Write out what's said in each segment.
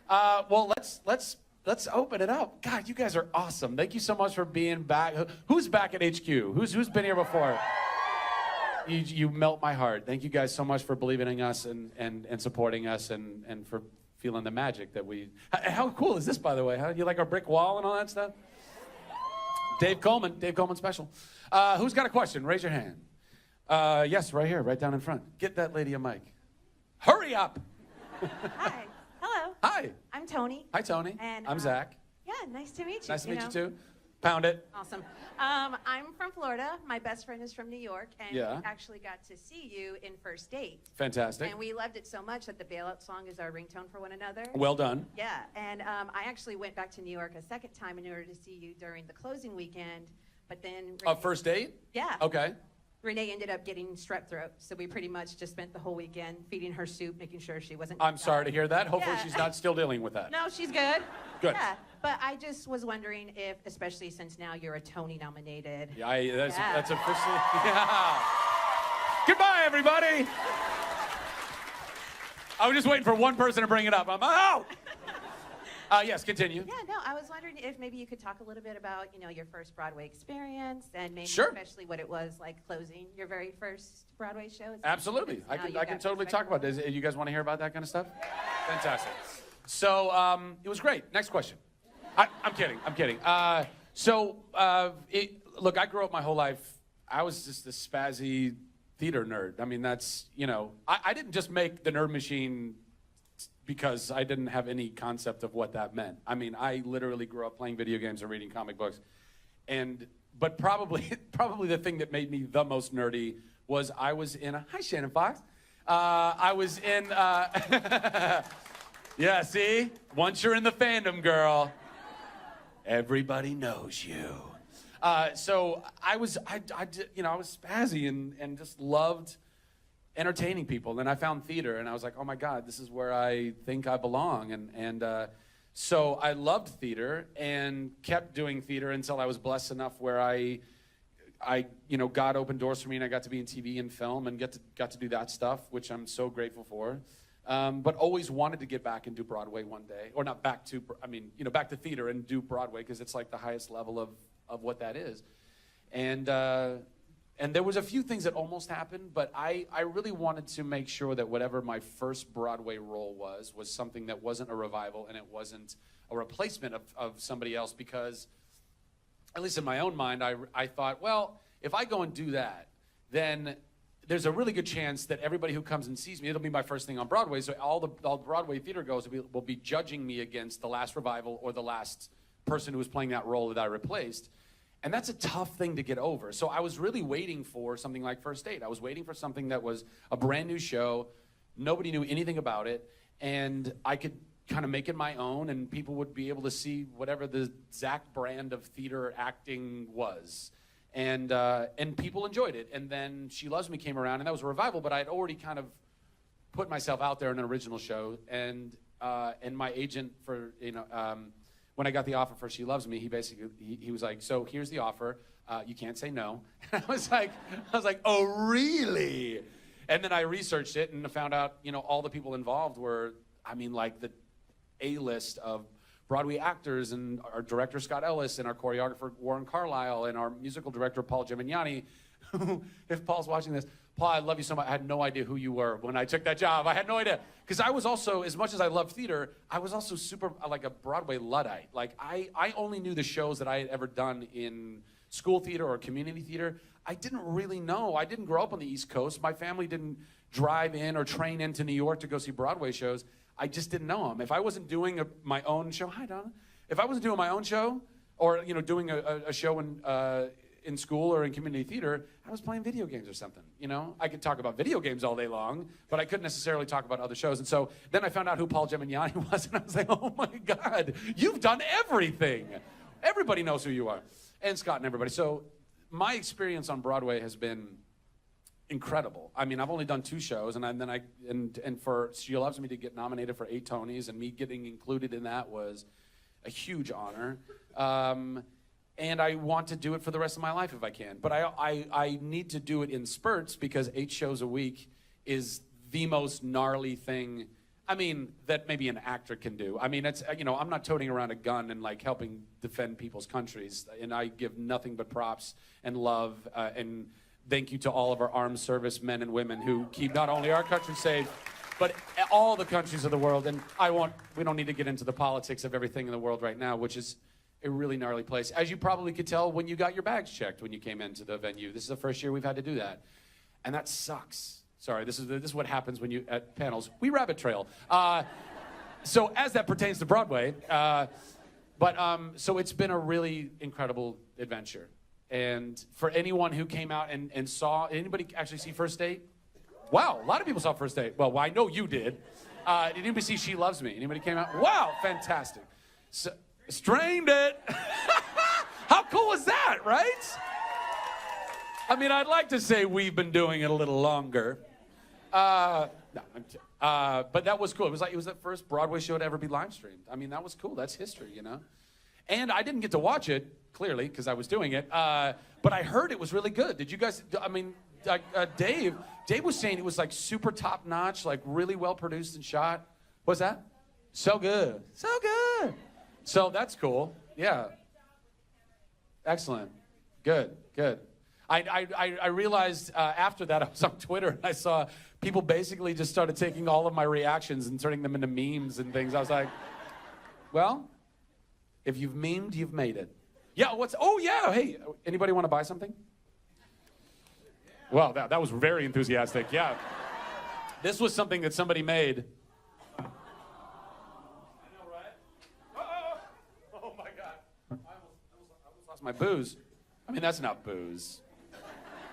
Well, let's open it up. God, you guys are awesome. Thank you so much for being back. Who's back at HQ? Who's been here before? You melt my heart. Thank you guys so much for believing in us and supporting us and for feeling the magic that we... How cool is this, by the way? How you like our brick wall and all that stuff? Dave Coleman special. Who's got a question? Raise your hand. Yes, right here, right down in front. Get that lady a mic. Hurry up! Hi. Hello. Hi. I'm Tony. Hi, Tony. And, I'm Zach. Yeah, nice to meet you. Nice to meet you, too. Pound it. Awesome. I'm from Florida. My best friend is from New York, and we actually got to see you in First Date. Fantastic. And we loved it so much that the bailout song is our ringtone for one another. Well done. Yeah, and I actually went back to New York a second time in order to see you during the closing weekend, but then... First Date? Yeah. Okay. Renee ended up getting strep throat, so we pretty much just spent the whole weekend feeding her soup, making sure she wasn't... I'm sorry to hear that. Hopefully she's not still dealing with that. No, she's good. Good. Yeah, but I just was wondering if, especially since now you're a Tony nominated... Yeah, that's officially... Yeah. Goodbye, everybody. I was just waiting for one person to bring it up. I'm out. Yes, continue. Yeah, no, I was wondering if maybe you could talk a little bit about, your first Broadway experience and maybe especially what it was like closing your very first Broadway show. Absolutely. I can totally talk about this. You guys want to hear about that kind of stuff? Fantastic. So it was great. Next question. I'm kidding. Look, I grew up my whole life. I was just this spazzy theater nerd. I mean, that's, I didn't just make the Nerd Machine because I didn't have any concept of what that meant. I mean, I literally grew up playing video games and reading comic books. But probably the thing that made me the most nerdy was I was in hi, Shannon Fox. I was in, yeah, see? Once you're in the fandom, girl, everybody knows you. So I was spazzy and just loved entertaining people. Then I found theater, and I was like, oh my God, this is where I think I belong. So I loved theater and kept doing theater until I was blessed enough where I God opened doors for me, and I got to be in TV and film and got to do that stuff, which I'm so grateful for. But always wanted to get back and do Broadway one day, or not back to, back to theater and do Broadway, because it's like the highest level of what that is. And there was a few things that almost happened, but I really wanted to make sure that whatever my first Broadway role was something that wasn't a revival and it wasn't a replacement of somebody else, because, at least in my own mind, I thought, well, if I go and do that, then there's a really good chance that everybody who comes and sees me, it'll be my first thing on Broadway, so all the Broadway theater goers will be judging me against the last revival or the last person who was playing that role that I replaced. And that's a tough thing to get over. So I was really waiting for something like First Date. I was waiting for something that was a brand new show. Nobody knew anything about it. And I could kind of make it my own, and people would be able to see whatever the Zach brand of theater acting was. And people enjoyed it. And then She Loves Me came around, and that was a revival, but I had already kind of put myself out there in an original show. And my agent for, when I got the offer for She Loves Me, he was like, so here's the offer. You can't say no. And I was like, oh, really? And then I researched it and found out, all the people involved were, like the A-list of Broadway actors, and our director, Scott Ellis, and our choreographer, Warren Carlisle, and our musical director, Paul Gimignani, who, if Paul's watching this, Paul, I love you so much. I had no idea who you were when I took that job. I had no idea. Because I was also, as much as I loved theater, I was also super, like a Broadway Luddite. Like, I only knew the shows that I had ever done in school theater or community theater. I didn't really know. I didn't grow up on the East Coast. My family didn't drive in or train into New York to go see Broadway shows. I just didn't know them. If I wasn't doing my own show, hi, Donna. If I wasn't doing my own show, or, doing a show in school or in community theater, I was playing video games or something, I could talk about video games all day long, but I couldn't necessarily talk about other shows. And so then I found out who Paul Gimignani was, and I was like, oh my God, you've done everything. Everybody knows who you are. And Scott and everybody. So my experience on Broadway has been incredible. I've only done 2 shows, and for She Loves Me to get nominated for 8 Tonys, and me getting included in that was a huge honor. And I want to do it for the rest of my life if I can. But I need to do it in spurts, because 8 shows a week is the most gnarly thing I mean, that maybe an actor can do. I mean, it's, you know, I'm not toting around a gun and like helping defend people's countries. And I give nothing but props and love and thank you to all of our armed service men and women who keep not only our country safe, but all the countries of the world. And we don't need to get into the politics of everything in the world right now, which is a really gnarly place. As you probably could tell when you got your bags checked when you came into the venue. This is the first year we've had to do that. And that sucks. Sorry, this is what happens when you, at panels, we rabbit trail. So as that pertains to Broadway, so it's been a really incredible adventure. And for anyone who came out and saw, anybody actually see First Date? Wow, a lot of people saw First Date. Well, I know you did. Did anybody see She Loves Me? Anybody came out? Wow, fantastic. So, strained it. How cool was that, right? I mean, I'd like to say we've been doing it a little longer. No, but that was cool. It was the first Broadway show to ever be live streamed. I mean, that was cool. That's history, you know? And I didn't get to watch it, clearly, because I was doing it. But I heard it was really good. Did you guys, I mean, Dave was saying it was like super top notch, like really well produced and shot. What's that? So good. So good. So that's cool. Yeah. Excellent. Good. I realized after that, I was on Twitter and I saw people basically just started taking all of my reactions and turning them into memes and things. I was like, well, if you've memed, you've made it. Yeah, hey, anybody want to buy something? Well, that was very enthusiastic, yeah. This was something that somebody made. I know, right? Oh my God. I almost lost my booze. I mean, that's not booze.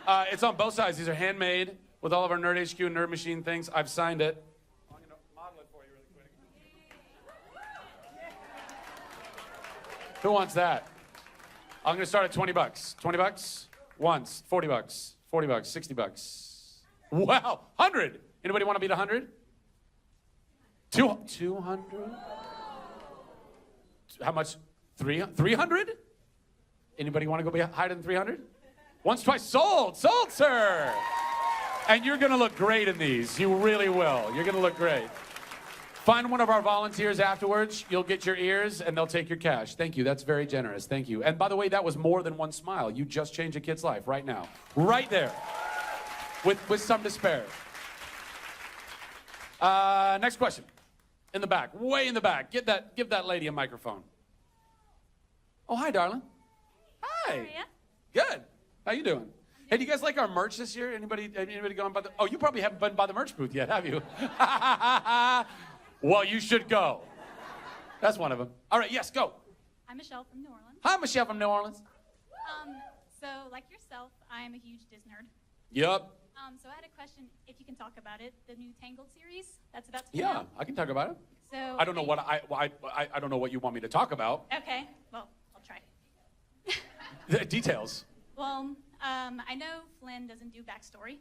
It's on both sides. These are handmade with all of our Nerd HQ and Nerd Machine things. I've signed it. I'm going to model it for you really quick. Who wants that? I'm going to start at 20 bucks. 20 bucks? Once. 40 bucks. 40 bucks. 60 bucks. Wow. 100. Anybody want to beat 100? 200? How much? 300? Anybody want to go higher than 300? Once, twice, sold, sir. And you're gonna look great in these. You really will. You're gonna look great. Find one of our volunteers afterwards. You'll get your ears and they'll take your cash. Thank you, that's very generous, thank you. And by the way, that was more than one smile. You just changed a kid's life right now. Right there, with some despair. Next question, in the back, way in the back. Give that lady a microphone. Oh, hi, darling. Hi. How are you? Good. How you doing? Hey, do you guys like our merch this year? Anybody going by the... Oh, you probably haven't been by the merch booth yet, have you? Well, you should go. That's one of them. All right, yes, go. I'm Michelle from New Orleans. Hi, Michelle from New Orleans. So like yourself, I am a huge Disney nerd. Yep. So I had a question, if you can talk about it, the new Tangled series that's about to come Yeah, out. I can talk about it. So I don't know what I don't know what you want me to talk about. Okay, well, I'll try. The details. Well, I know Flynn doesn't do backstory,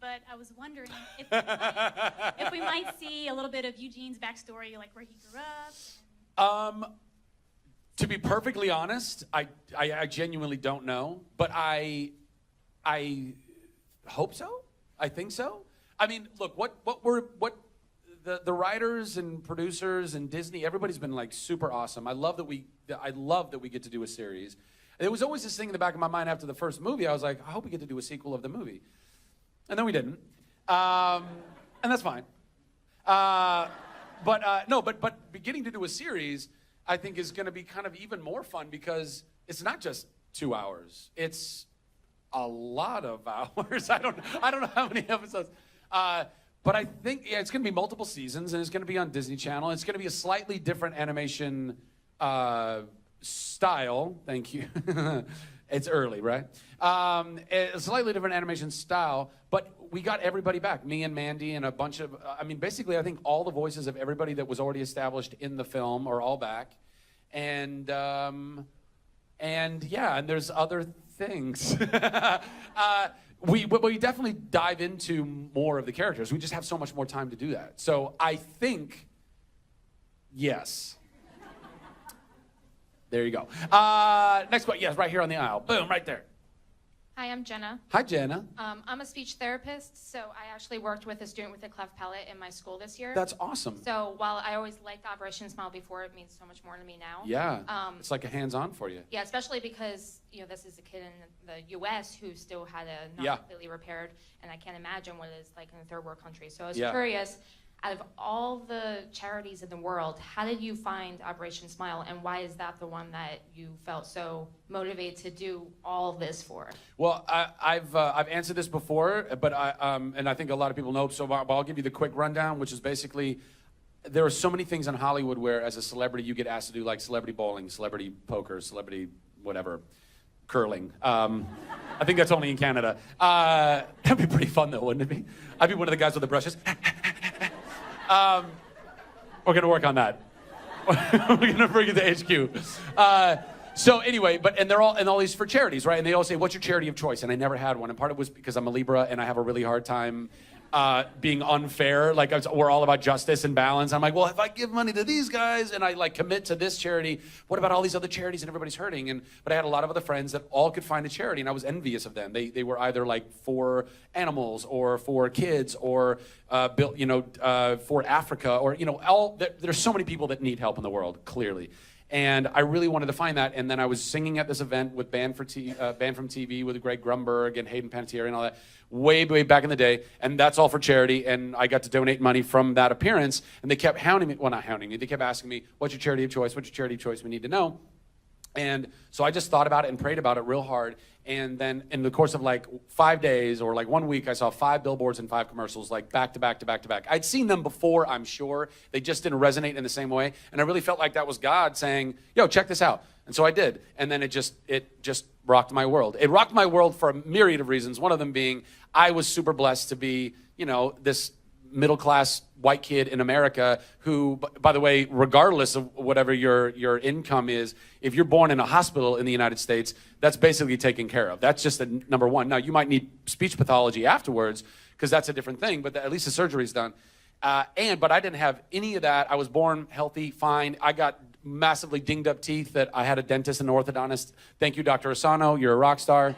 but I was wondering if we might see a little bit of Eugene's backstory, like where he grew up. To be perfectly honest, I genuinely don't know, but I hope so. I think so. I mean, look, the writers and producers and Disney, everybody's been like super awesome. I love that we get to do a series. There was always this thing in the back of my mind after the first movie. I was like, I hope we get to do a sequel of the movie. And then we didn't. And that's fine. But beginning to do a series, I think is going to be kind of even more fun because it's not just 2 hours. It's a lot of hours. I don't know how many episodes. But I think it's going to be multiple seasons, and it's going to be on Disney Channel. It's going to be a slightly different animation style. Thank you. It's early, right? A slightly different animation style, but we got everybody back. Me and Mandy and a bunch of, basically I think all the voices of everybody that was already established in the film are all back. And there's other things. We definitely dive into more of the characters. We just have so much more time to do that. So I think, yes. There you go. Next one, yes, right here on the aisle. Boom, right there. Hi, I'm Jenna. Hi, Jenna. I'm a speech therapist, so I actually worked with a student with a cleft palate in my school this year. That's awesome. So while I always liked Operation Smile before, it means so much more to me now. Yeah, it's like a hands-on for you. Yeah, especially because, this is a kid in the U.S. who still had a not completely repaired, and I can't imagine what it's like in a third world country. So I was curious, out of all the charities in the world, how did you find Operation Smile, and why is that the one that you felt so motivated to do all this for? Well, I've answered this before, but I think a lot of people know. So I'll give you the quick rundown, which is basically there are so many things in Hollywood where, as a celebrity, you get asked to do like celebrity bowling, celebrity poker, celebrity whatever, curling. I think that's only in Canada. That'd be pretty fun, though, wouldn't it be? I'd be one of the guys with the brushes. We're gonna work on that. We're gonna bring it to HQ. So anyway, they're all these for charities, right? And they all say, "What's your charity of choice?" And I never had one. And part of it was because I'm a Libra and I have a really hard time being unfair. Like we're all about justice and balance. I'm like, well, if I give money to these guys and I like commit to this charity, what about all these other charities and everybody's hurting? But I had a lot of other friends that all could find a charity, and I was envious of them. They were either like for animals or for kids or for Africa or there's so many people that need help in the world, clearly. And I really wanted to find that. And then I was singing at this event with Band from TV with Greg Grumberg and Hayden Panettiere and all that, way back in the day. And that's all for charity. And I got to donate money from that appearance. And they kept hounding me. Well, not hounding me. They kept asking me, what's your charity of choice? What's your charity of choice? We need to know. And so I just thought about it and prayed about it real hard. And then in the course of like 5 days or like 1 week, I saw 5 billboards and 5 commercials, like back to back to back to back. I'd seen them before, I'm sure. They just didn't resonate in the same way. And I really felt like that was God saying, yo, check this out. And so I did. And then it just rocked my world. It rocked my world for a myriad of reasons. One of them being I was super blessed to be, this middle-class white kid in America who, by the way, regardless of whatever your income is, if you're born in a hospital in the United States, that's basically taken care of. That's just the number one. Now, you might need speech pathology afterwards because that's a different thing, but at least the surgery's done. But I didn't have any of that. I was born healthy, fine. I got massively dinged up teeth that I had a dentist and an orthodontist. Thank you, Dr. Asano. You're a rock star.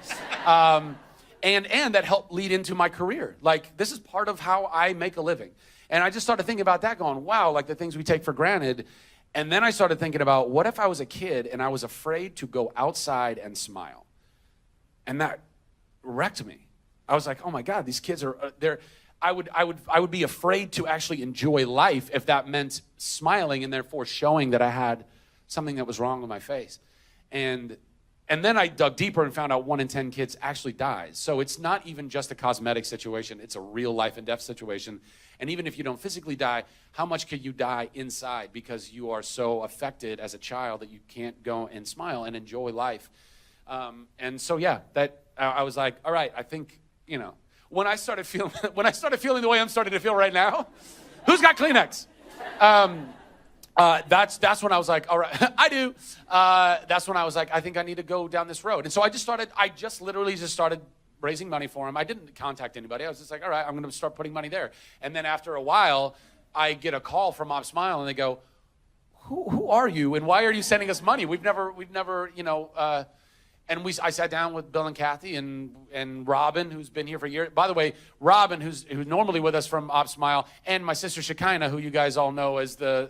And that helped lead into my career. Like, this is part of how I make a living. And I just started thinking about that going, wow, like the things we take for granted. And then I started thinking about, what if I was a kid and I was afraid to go outside and smile? And that wrecked me. I was like, oh my God, these kids I would be afraid to actually enjoy life if that meant smiling and therefore showing that I had something that was wrong with my face. And then I dug deeper and found out 1 in 10 kids actually dies. So it's not even just a cosmetic situation. It's a real life and death situation. And even if you don't physically die, how much could you die inside because you are so affected as a child that you can't go and smile and enjoy life? And so, yeah, I was like, all right, I think, when I started feeling the way I'm starting to feel right now, who's got Kleenex? That's when I was like, all right, I do. That's when I was like, I think I need to go down this road. And so I literally started raising money for him. I didn't contact anybody. I was just like, all right, I'm going to start putting money there. And then after a while, I get a call from Op Smile and they go, who are you? And why are you sending us money? We've never, I sat down with Bill and Kathy and Robin, who's been here for years. By the way, Robin, who's normally with us from Op Smile, and my sister Shekinah, who you guys all know as the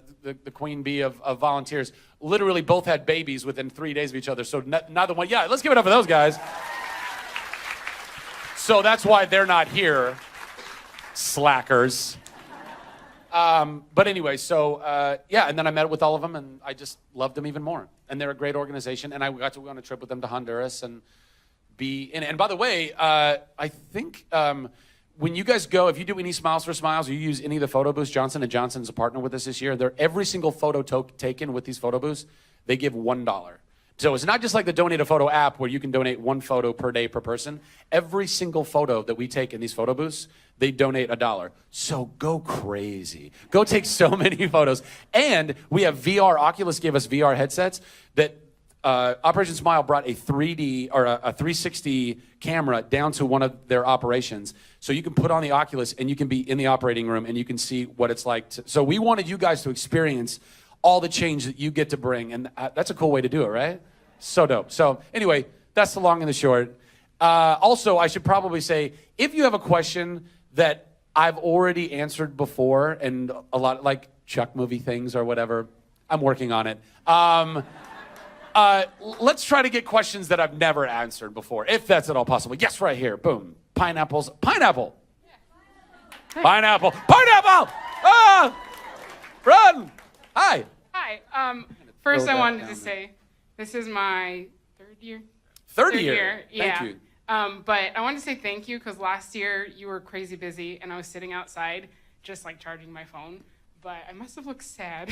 queen bee of volunteers, literally both had babies within 3 days of each other. So neither one. Yeah, let's give it up for those guys. So that's why they're not here, slackers. But anyway, so and then I met with all of them, and I just loved them even more. And they're a great organization, and I got to go on a trip with them to Honduras and be in. And by the way, I think when you guys go, if you do any Smiles for Smiles, or you use any of the photo booths, Johnson & Johnson's a partner with us this year. Every single photo taken with these photo booths, they give $1. So it's not just like the Donate a Photo app where you can donate 1 photo per day per person. Every single photo that we take in these photo booths, they donate $1. So go crazy. Go take so many photos. And we have VR. Oculus gave us VR headsets that Operation Smile brought a 3D or a 360 camera down to one of their operations. So you can put on the Oculus and you can be in the operating room and you can see what it's like. So we wanted you guys to experience all the change that you get to bring. And that's a cool way to do it, right? So dope. So anyway, that's the long and the short. Also, I should probably say, if you have a question that I've already answered before, and a lot like Chuck movie things or whatever, I'm working on it. Let's try to get questions that I've never answered before, if that's at all possible. Yes, right here. Boom. Pineapples. Pineapple. Pineapple. Pineapple! Ah! Run! Hi. Hi. First, I wanted to say this is my third year. Third year? Yeah. Thank you. But I wanted to say thank you because last year you were crazy busy and I was sitting outside just like charging my phone. But I must have looked sad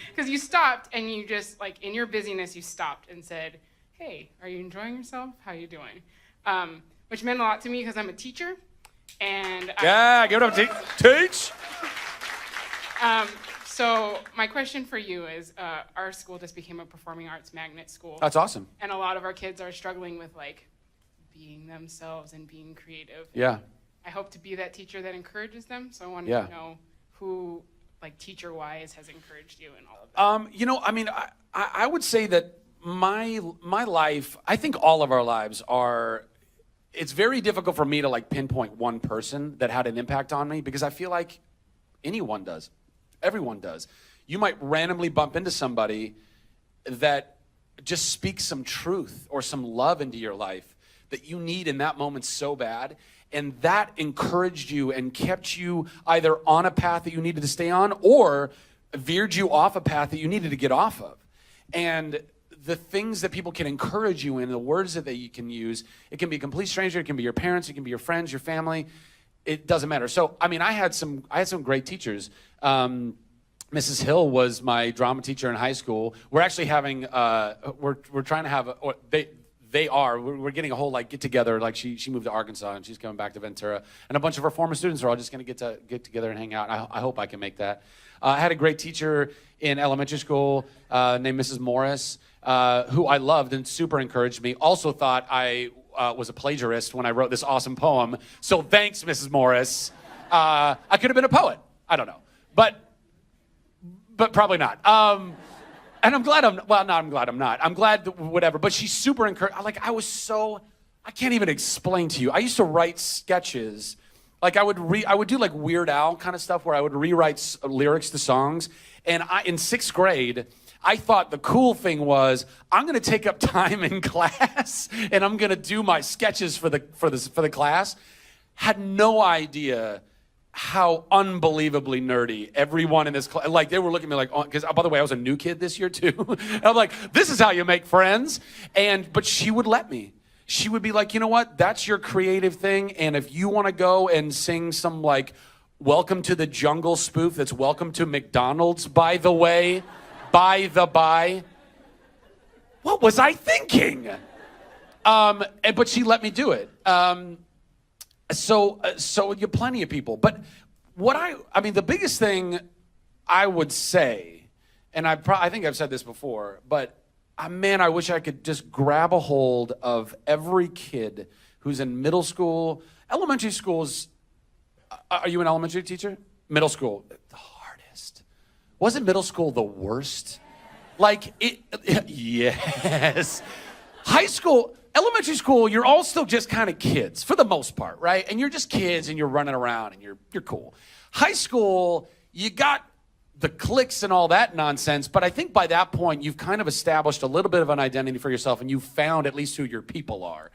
because you stopped and you just like in your busyness you stopped and said, "Hey, are you enjoying yourself? How are you doing?" Which meant a lot to me because I'm a teacher. And give it up, teach. So my question for you is, our school just became a performing arts magnet school. That's awesome. And a lot of our kids are struggling with like being themselves and being creative. Yeah. I hope to be that teacher that encourages them. So I wanted to know who, like teacher-wise, has encouraged you in all of that. You know, I mean, I would say that my life, I think all of our lives are, it's very difficult for me to like pinpoint one person that had an impact on me because I feel like anyone does. Everyone does. You might randomly bump into somebody that just speaks some truth or some love into your life that you need in that moment so bad, and that encouraged you and kept you either on a path that you needed to stay on or veered you off a path that you needed to get off of. And the things that people can encourage you in, the words that you can use, it can be a complete stranger, it can be your parents, it can be your friends, your family. It doesn't matter. So, I mean, I had some great teachers. Mrs. Hill was my drama teacher in high school. We're actually having, we're trying to have, we're getting a whole like get together. Like she moved to Arkansas and she's coming back to Ventura, and a bunch of our former students are all just going to get together and hang out. I hope I can make that. I had a great teacher in elementary school named Mrs. Morris, who I loved and super encouraged me. Also thought I was a plagiarist when I wrote this awesome poem. So thanks, Mrs. Morris. I could have been a poet. I don't know, but probably not. And I'm glad I'm not. I'm glad that whatever. But she's super encouraged. Like I can't even explain to you. I used to write sketches. Like I would do like Weird Al kind of stuff where I would rewrite lyrics to songs. And in 6th grade, I thought the cool thing was I'm going to take up time in class and I'm going to do my sketches for the class. Had no idea how unbelievably nerdy everyone in this class, like they were looking at me like, oh, because by the way, I was a new kid this year too. And I'm like, this is how you make friends. But she would let me. She would be like, you know what? That's your creative thing. And if you want to go and sing some like Welcome to the Jungle spoof, that's Welcome to McDonald's, by the way, by. What was I thinking? But she let me do it. So you plenty of people. But I mean, the biggest thing I would say, and I think I've said this before, but man, I wish I could just grab a hold of every kid who's in middle school, elementary schools. Are you an elementary teacher? Middle school, the hardest. Wasn't middle school the worst? Like yes. High school, elementary school, you're all still just kind of kids for the most part, right? And you're just kids and you're running around and you're cool. High school, you got the cliques and all that nonsense, but I think by that point you've kind of established a little bit of an identity for yourself and you've found at least who your people are.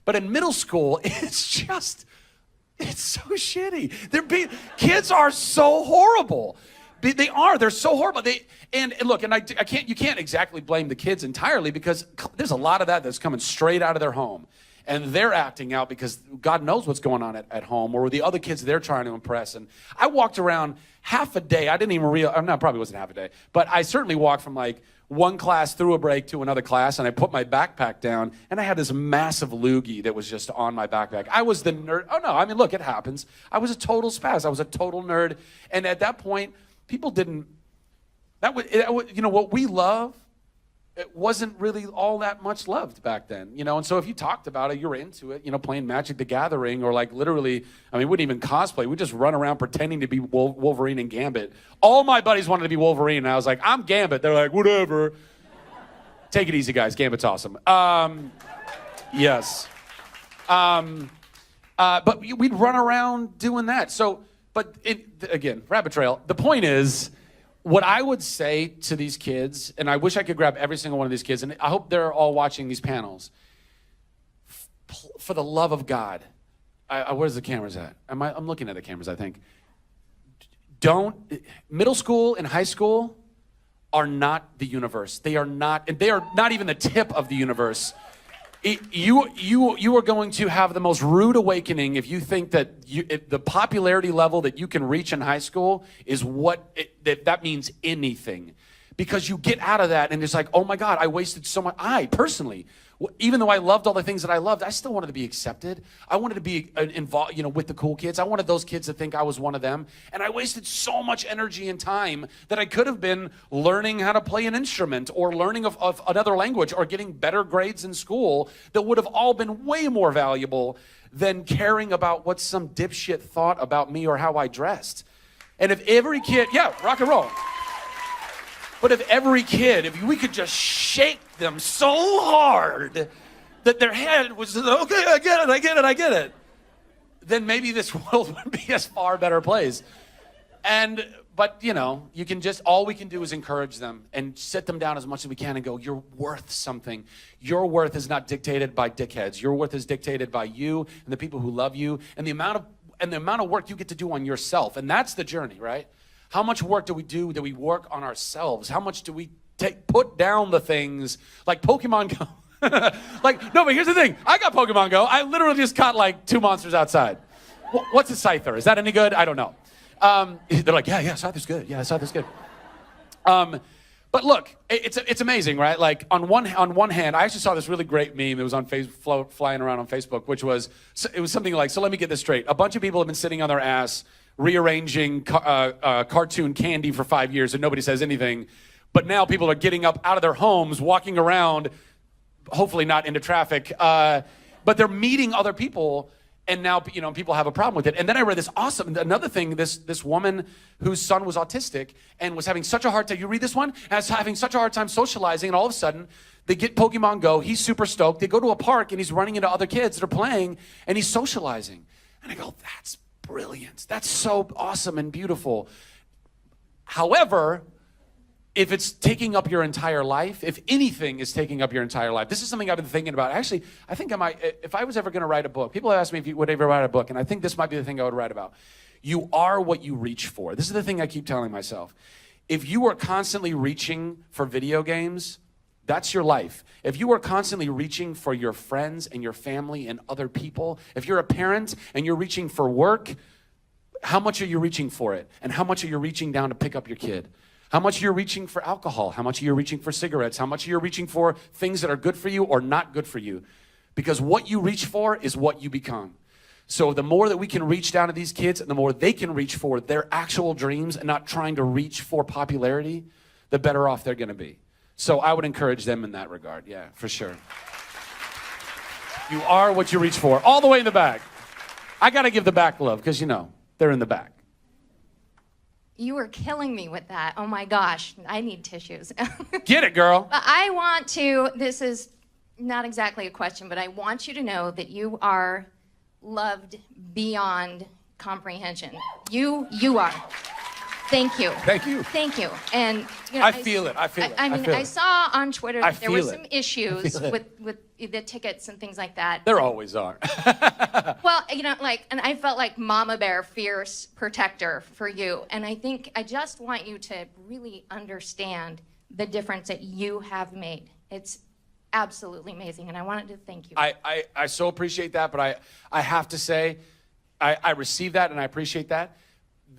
But in middle school, it's so shitty. Kids are so horrible. They're so horrible. And look, and you can't exactly blame the kids entirely because there's a lot of that that's coming straight out of their home. And they're acting out because God knows what's going on at home or the other kids they're trying to impress. And I walked around half a day. I didn't even realize, no, it probably wasn't half a day, but I certainly walked from like one class through a break to another class, and I put my backpack down, and I had this massive loogie that was just on my backpack. I was the nerd. Oh, no, I mean, look, it happens. I was a total spaz. I was a total nerd. And at that point, people didn't, you know, what we love, it wasn't really all that much loved back then, you know? And so if you talked about it, you were into it, you know, playing Magic the Gathering or like literally, I mean, we wouldn't even cosplay. We'd just run around pretending to be Wolverine and Gambit. All my buddies wanted to be Wolverine, and I was like, I'm Gambit. They're like, whatever. Take it easy, guys. Gambit's awesome. Yes. But we'd run around doing that. So, but again, rabbit trail. The point is, what I would say to these kids, and I wish I could grab every single one of these kids, and I hope they're all watching these panels. For the love of God, where's the cameras at? I'm looking at the cameras, I think. Middle school and high school are not the universe. They are not, and they are not even the tip of the universe. You are going to have the most rude awakening if you think that the popularity level that you can reach in high school is that means anything. Because you get out of that and it's like, oh my God, I wasted so much. I personally, even though I loved all the things that I loved, I still wanted to be accepted. I wanted to be involved, with the cool kids. I wanted those kids to think I was one of them. And I wasted so much energy and time that I could have been learning how to play an instrument or learning of another language or getting better grades in school that would have all been way more valuable than caring about what some dipshit thought about me or how I dressed. And if every kid, rock and roll. But if we could just shake them so hard that their head was, okay, I get it, then maybe this world would be a far better place. But you can all we can do is encourage them and sit them down as much as we can and go, you're worth something. Your worth is not dictated by dickheads. Your worth is dictated by you and the people who love you and the amount of work you get to do on yourself. And that's the journey, right? How much work do we do? Do we work on ourselves? How much do we put down the things like Pokemon Go? No, but here's the thing. I got Pokemon Go. I literally just caught 2 monsters outside. What's a Scyther? Is that any good? I don't know. They're like, yeah, Scyther's good. Yeah, Scyther's good. But look, it's amazing, right? On one hand, I actually saw this really great meme. It was on flying around on Facebook, which was something like, so let me get this straight. A bunch of people have been sitting on their ass rearranging cartoon candy for 5 years and nobody says anything. But now people are getting up out of their homes, walking around, hopefully not into traffic, but they're meeting other people, and now people have a problem with it. And then I read another thing, this woman whose son was autistic and was having such a hard time, you read this one? As having such a hard time socializing, and all of a sudden, they get Pokemon Go, he's super stoked, they go to a park and he's running into other kids that are playing, and he's socializing. And I go, that's brilliant. That's so awesome and beautiful. However, if it's taking up your entire life, if anything is taking up your entire life, this is something I've been thinking about. Actually, I think I might, if I was ever going to write a book, people have asked me if you would ever write a book, and I think this might be the thing I would write about. You are what you reach for. This is the thing I keep telling myself. If you are constantly reaching for video games, that's your life. If you are constantly reaching for your friends and your family and other people, if you're a parent and you're reaching for work, how much are you reaching for it? And how much are you reaching down to pick up your kid? How much are you reaching for alcohol? How much are you reaching for cigarettes? How much are you reaching for things that are good for you or not good for you? Because what you reach for is what you become. So the more that we can reach down to these kids and the more they can reach for their actual dreams and not trying to reach for popularity, the better off they're going to be. So I would encourage them in that regard. Yeah, for sure. You are what you reach for. All the way in the back. I got to give the back love because, they're in the back. You were killing me with that. Oh my gosh, I need tissues. Get it, girl. But this is not exactly a question, but I want you to know that you are loved beyond comprehension. You are. Thank you. Thank you. Thank you. And I feel it. I saw on Twitter that there were some issues with the tickets and things like that. There always are. Well, and I felt like Mama Bear, fierce protector for you. And I just want you to really understand the difference that you have made. It's absolutely amazing, and I wanted to thank you. I so appreciate that, but I have to say, I receive that and I appreciate that.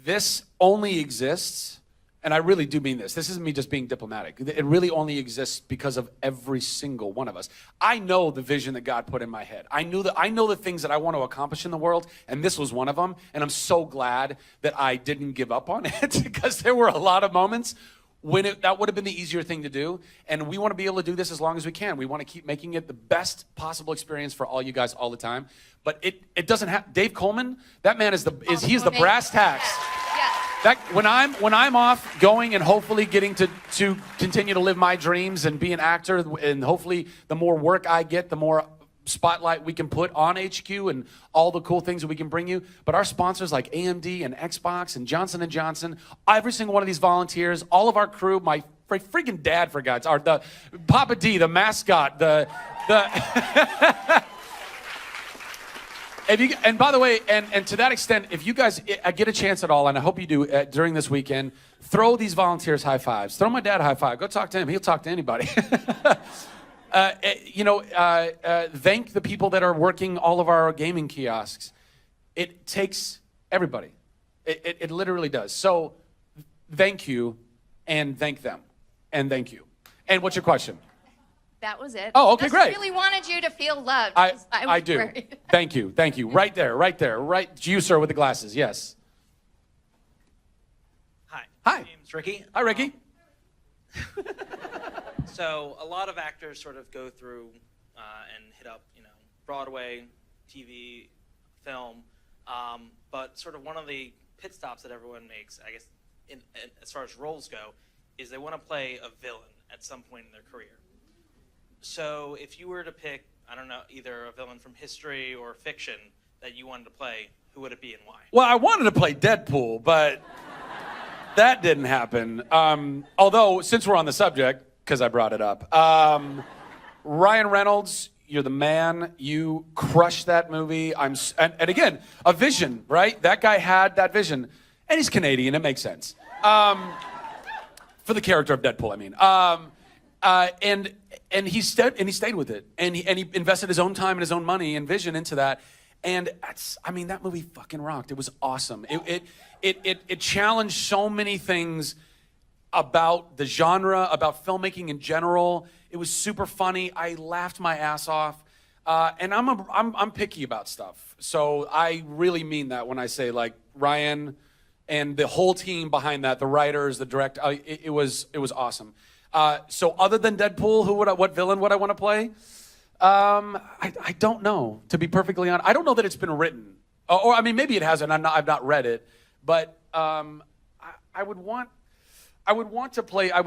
This only exists, and I really do mean this. This isn't me just being diplomatic. It really only exists because of every single one of us. I know the vision that God put in my head. I know the things that I want to accomplish in the world, and this was one of them. And I'm so glad that I didn't give up on it because there were a lot of moments when that would have been the easier thing to do. And we want to be able to do this as long as we can. We want to keep making it the best possible experience for all you guys all the time. But it doesn't have Dave Coleman. That man he's the brass tacks. That when I'm off going and hopefully getting to continue to live my dreams and be an actor, and hopefully the more work I get, the more spotlight we can put on HQ and all the cool things that we can bring you. But our sponsors like AMD and Xbox and Johnson & Johnson, every single one of these volunteers, all of our crew, my freaking dad, for God's sake, the Papa D, the mascot, the and by the way, and to that extent, if you guys get a chance at all, and I hope you do during this weekend, throw these volunteers high fives. Throw my dad a high five. Go talk to him. He'll talk to anybody. Thank the people that are working all of our gaming kiosks. It takes everybody. It literally does. So thank you, and thank them, and thank you. And what's your question? That was it. Oh, okay, great. I really wanted you to feel loved. I do. Worried. Thank you. Right there. Right. You, sir, with the glasses. Yes. Hi. Hi. My name's Ricky. Hi, Ricky. So a lot of actors sort of go through and hit up, Broadway, TV, film, but sort of one of the pit stops that everyone makes, I guess, as far as roles go, is they want to play a villain at some point in their career. So if you were to pick, I don't know, either a villain from history or fiction that you wanted to play, who would it be and why? Well, I wanted to play Deadpool, but that didn't happen. Although, since we're on the subject, because I brought it up, Ryan Reynolds, you're the man. You crushed that movie. And again, a vision, right? That guy had that vision. And he's Canadian. It makes sense. For the character of Deadpool, I mean. And he stayed with it, and he invested his own time and his own money and vision into that, and that movie fucking rocked. It was awesome. It challenged so many things about the genre, about filmmaking in general. It was super funny. I laughed my ass off, and I'm picky about stuff, so I really mean that when I say like Ryan and the whole team behind that, the writers, the director. It was awesome. So other than Deadpool, what villain would I want to play? I don't know, to be perfectly honest. I don't know that it's been written. Or I mean, maybe it hasn't. I've not read it. But I would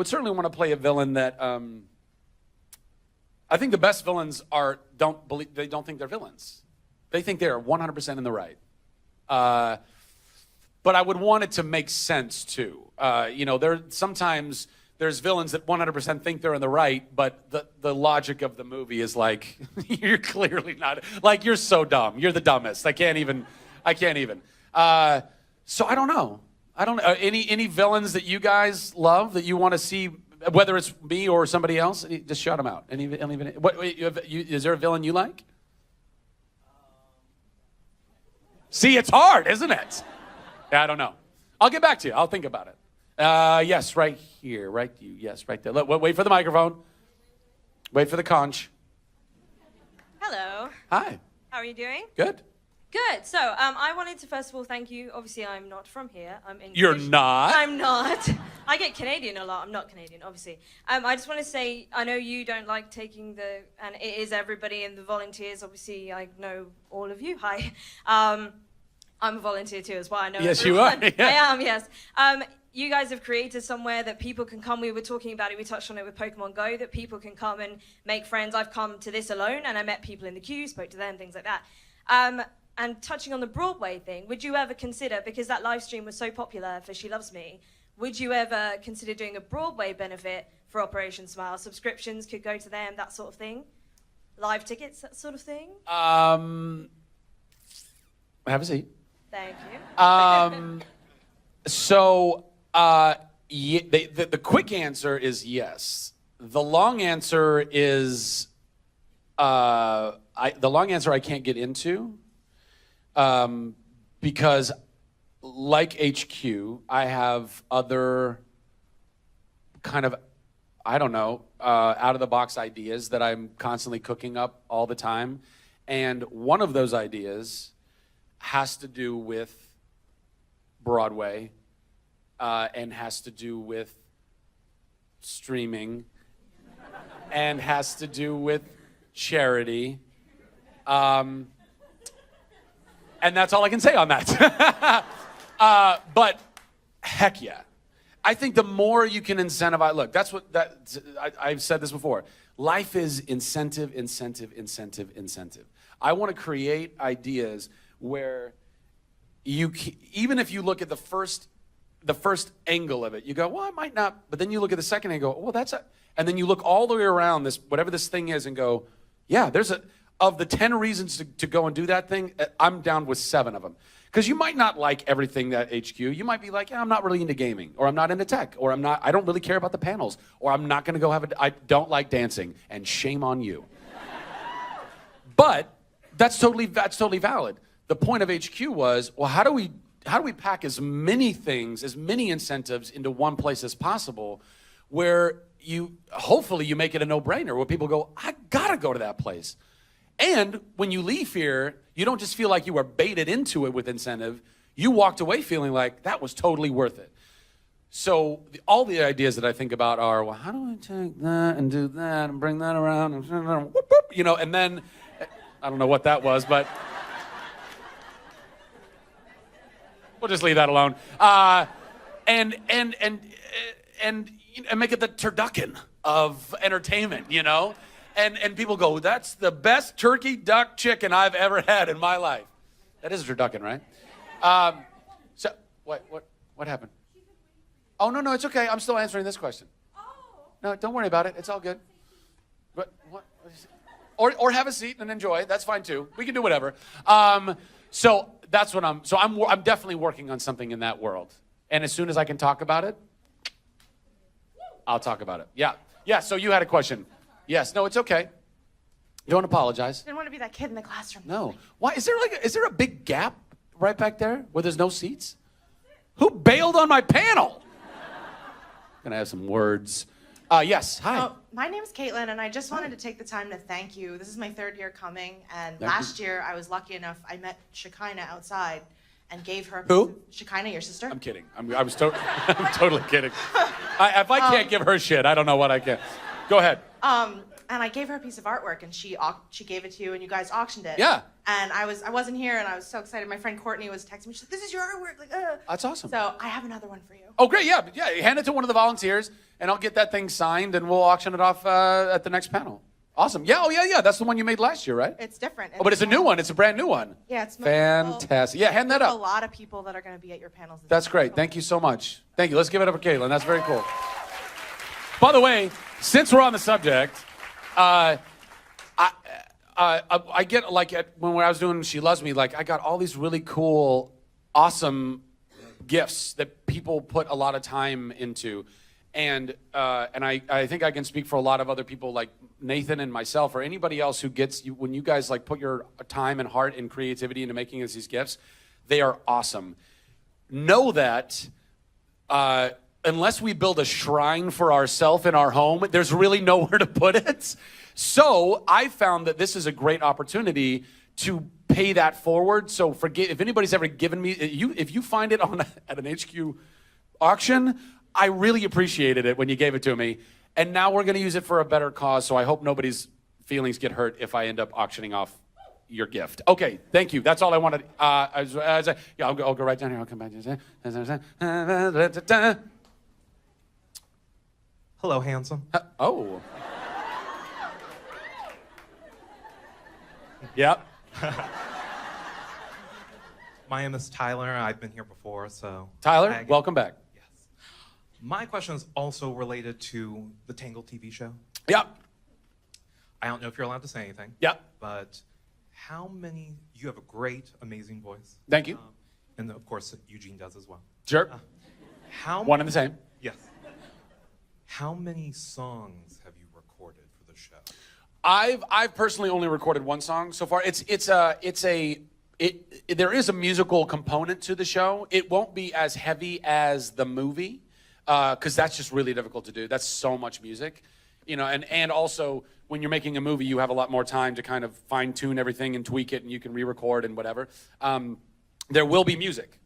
certainly want to play a villain that I think the best villains don't think they're villains. They think they're 100% in the right. But I would want it to make sense too. Sometimes there's villains that 100% think they're in the right, but the logic of the movie is like, you're clearly not. Like, you're so dumb. You're the dumbest. I can't even. So I don't know. Any villains that you guys love that you want to see, whether it's me or somebody else? Just shout them out. Is there a villain you like? See, it's hard, isn't it? Yeah, I don't know. I'll get back to you. I'll think about it. Yes, right here, yes, right there. Wait for the microphone. Wait for the conch. Hello. Hi. How are you doing? Good. Good. So, I wanted to first of all thank you. Obviously, I'm not from here. I'm English. You're not? I'm not. I get Canadian a lot. I'm not Canadian, obviously. I just want to say, I know you don't like taking and it is everybody and the volunteers. Obviously, I know all of you. Hi. I'm a volunteer too as well. I know. Yes, everyone. you are. Yeah. I am. Yes. You guys have created somewhere that people can come. We were talking about it. We touched on it with Pokemon Go, that people can come and make friends. I've come to this alone, and I met people in the queue, spoke to them, things like that. And touching on the Broadway thing, would you ever consider, because that live stream was so popular for She Loves Me, would you ever consider doing a Broadway benefit for Operation Smile? Subscriptions could go to them, that sort of thing? Live tickets, that sort of thing? Have a seat. Thank you. The quick answer is yes. The long answer is I can't get into because, like HQ, I have other kind of, out of the box ideas that I'm constantly cooking up all the time, and one of those ideas has to do with Broadway. And has to do with streaming, and has to do with charity. And that's all I can say on that. But heck yeah. I think the more you can incentivize, look, I've said this before. Life is incentive, incentive, incentive, incentive. I want to create ideas where even if you look at the first angle of it, you go, well, I might not, but then you look at the second angle, well, and then you look all the way around this, whatever this thing is, and go, yeah, of the 10 reasons to go and do that thing, I'm down with 7 of them. Because you might not like everything that HQ. You might be like, yeah, I'm not really into gaming, or I'm not into tech, or I don't really care about the panels, or I'm not going to go I don't like dancing, and shame on you. But that's totally valid. The point of HQ was, well, how do we pack as many things, as many incentives into one place as possible, where hopefully you make it a no-brainer, where people go, I gotta go to that place. And when you leave here, you don't just feel like you were baited into it with incentive. You walked away feeling like that was totally worth it. So all the ideas that I think about are, well, how do I take that and do that and bring that around and whoop, whoop, and then I don't know what that was, but we'll just leave that alone. And make it the turducken of entertainment, And people go, that's the best turkey, duck, chicken I've ever had in my life. That is a turducken, right? So what happened? Oh, no, it's okay. I'm still answering this question. No, don't worry about it. It's all good. What is it? Or have a seat and enjoy. That's fine too. We can do whatever. So that's what I'm definitely working on something in that world. And as soon as I can talk about it, I'll talk about it. Yeah, so you had a question. Yes, no, it's okay. Don't apologize. Didn't want to be that kid in the classroom. No. Why? Is there a big gap right back there where there's no seats? Who bailed on my panel? Gonna have some words. Yes, hi. My name's Caitlin, and I just wanted to take the time to thank you. This is my 3rd year coming, and last year I was lucky enough, I met Shekinah outside and gave her... Who? Shekinah, your sister. I'm kidding. I'm totally kidding. If I can't give her shit, I don't know what I can. Go ahead. And I gave her a piece of artwork, and she gave it to you, and you guys auctioned it. Yeah. And I wasn't here, and I was so excited. My friend Courtney was texting me. She's like, "This is your artwork." Like, That's awesome. So I have another one for you. Oh, great. Yeah. Hand it to one of the volunteers, and I'll get that thing signed, and we'll auction it off at the next panel. Awesome. Yeah. Oh, yeah. That's the one you made last year, right? It's different. But it's a new one. It's a brand new one. Yeah, it's fantastic. Yeah, hand that up. A lot of people that are going to be at your panels. That's great. Thank you so much. Thank you. Let's give it up for Caitlin. That's very cool. By the way, since we're on the subject, I get when I was doing She Loves Me, I got all these really cool, awesome gifts that people put a lot of time into, and I think I can speak for a lot of other people like Nathan and myself or anybody else who gets you when you guys put your time and heart and creativity into making us these gifts. They are awesome. Know that. Unless we build a shrine for ourselves in our home, there's really nowhere to put it. So I found that this is a great opportunity to pay that forward. So if anybody's ever given me, if you find it at an HQ auction, I really appreciated it when you gave it to me. And now we're going to use it for a better cause. So I hope nobody's feelings get hurt if I end up auctioning off your gift. Okay, thank you. That's all I wanted. I'll go right down here. I'll come back to you. Hello, handsome. Oh. Yep. My name is Tyler. I've been here before, so... Tyler, welcome back. Yes. My question is also related to the Tangled TV show. Yep. I don't know if you're allowed to say anything. Yep. But you have a great, amazing voice. Thank you. And of course, Eugene does as well. Sure. One and the same. Yes. How many songs have you recorded for the show? I've personally only recorded one song so far. There is a musical component to the show. It won't be as heavy as the movie, because that's just really difficult to do. That's so much music, and also when you're making a movie, you have a lot more time to kind of fine tune everything and tweak it, and you can re-record and whatever. There will be music.